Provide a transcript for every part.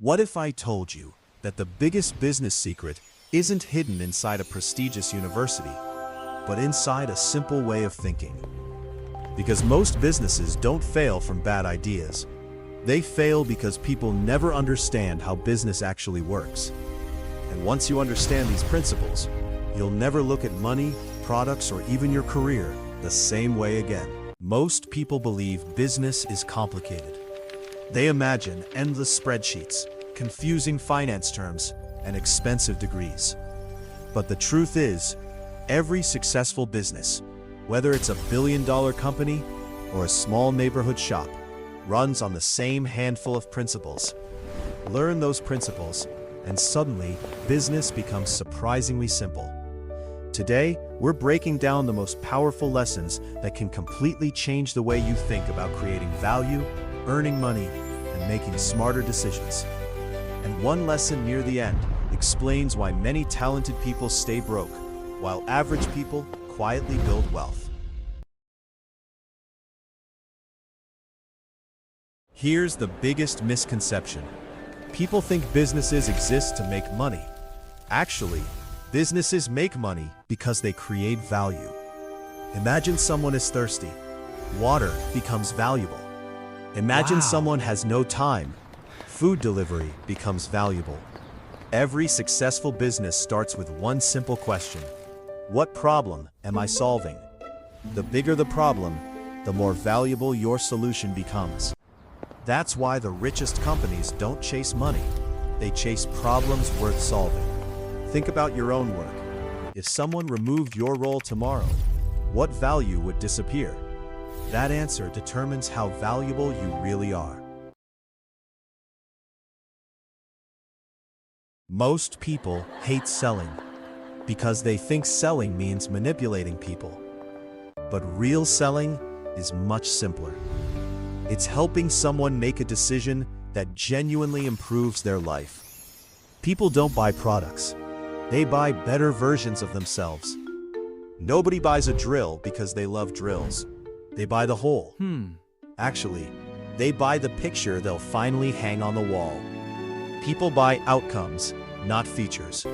What if I told you that the biggest business secret isn't hidden inside a prestigious university, but inside a simple way of thinking? Because most businesses don't fail from bad ideas. They fail because people never understand how business actually works. And once you understand these principles, you'll never look at money, products, or even your career the same way again. Most people believe business is complicated. They imagine endless spreadsheets, confusing finance terms, and expensive degrees. But the truth is, every successful business, whether it's a billion-dollar company or a small neighborhood shop, runs on the same handful of principles. Learn those principles, and suddenly, business becomes surprisingly simple. Today, we're breaking down the most powerful lessons that can completely change the way you think about creating value, earning money, and making smarter decisions. And one lesson near the end explains why many talented people stay broke, while average people quietly build wealth. Here's the biggest misconception. People think businesses exist to make money. Actually, businesses make money because they create value. Imagine someone is thirsty. Water becomes valuable. Imagine someone has no time. Food delivery becomes valuable. Every successful business starts with one simple question. What problem am I solving? The bigger the problem, the more valuable your solution becomes. That's why the richest companies don't chase money. They chase problems worth solving. Think about your own work. If someone removed your role tomorrow, what value would disappear? That answer determines how valuable you really are. Most people hate selling because they think selling means manipulating people. But real selling is much simpler. It's helping someone make a decision that genuinely improves their life. People don't buy products. They buy better versions of themselves. Nobody buys a drill because they love drills. They buy the hole. Actually, they buy the picture they'll finally hang on the wall. People buy outcomes, not features.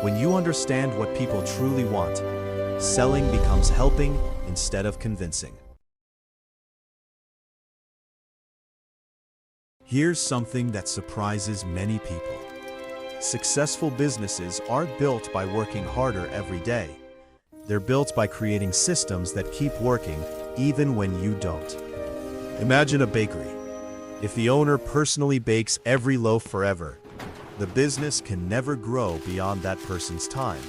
When you understand what people truly want, selling becomes helping instead of convincing. Here's something that surprises many people. Successful businesses aren't built by working harder every day. They're built by creating systems that keep working even when you don't. Imagine a bakery. If the owner personally bakes every loaf forever, the business can never grow beyond that person's time.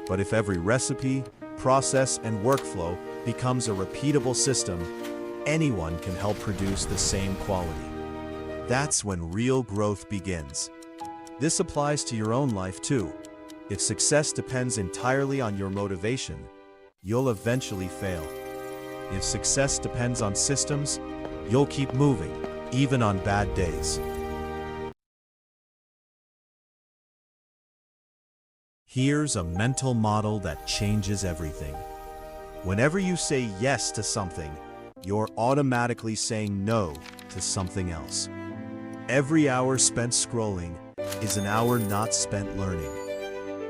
But if every recipe, process, and workflow becomes a repeatable system, anyone can help produce the same quality. That's when real growth begins. This applies to your own life too. If success depends entirely on your motivation, you'll eventually fail. If success depends on systems, you'll keep moving, even on bad days. Here's a mental model that changes everything. Whenever you say yes to something, you're automatically saying no to something else. Every hour spent scrolling is an hour not spent learning.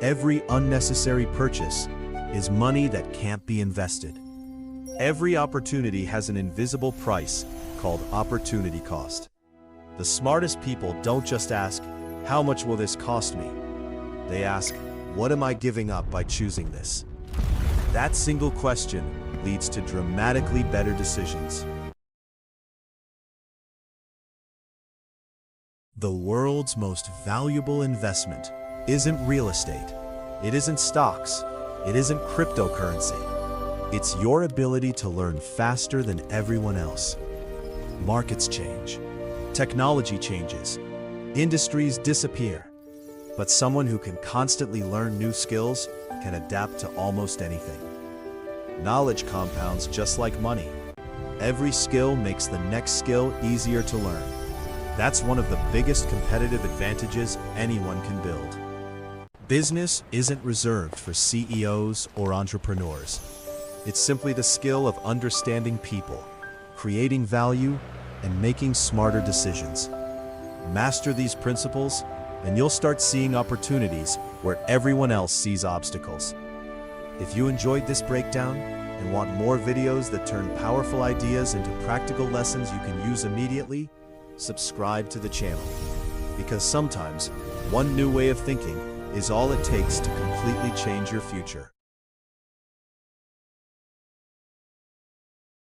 Every unnecessary purchase is money that can't be invested. Every opportunity has an invisible price called opportunity cost. The smartest people don't just ask, "How much will this cost me?" They ask, "What am I giving up by choosing this?" That single question leads to dramatically better decisions. The world's most valuable investment isn't real estate. It isn't stocks. It isn't cryptocurrency. It's your ability to learn faster than everyone else. Markets change. Technology changes. Industries disappear. But someone who can constantly learn new skills can adapt to almost anything. Knowledge compounds just like money. Every skill makes the next skill easier to learn. That's one of the biggest competitive advantages anyone can build. Business isn't reserved for CEOs or entrepreneurs. It's simply the skill of understanding people, creating value, and making smarter decisions. Master these principles, and you'll start seeing opportunities where everyone else sees obstacles. If you enjoyed this breakdown and want more videos that turn powerful ideas into practical lessons you can use immediately, subscribe to the channel. Because sometimes, one new way of thinking is all it takes to completely change your future.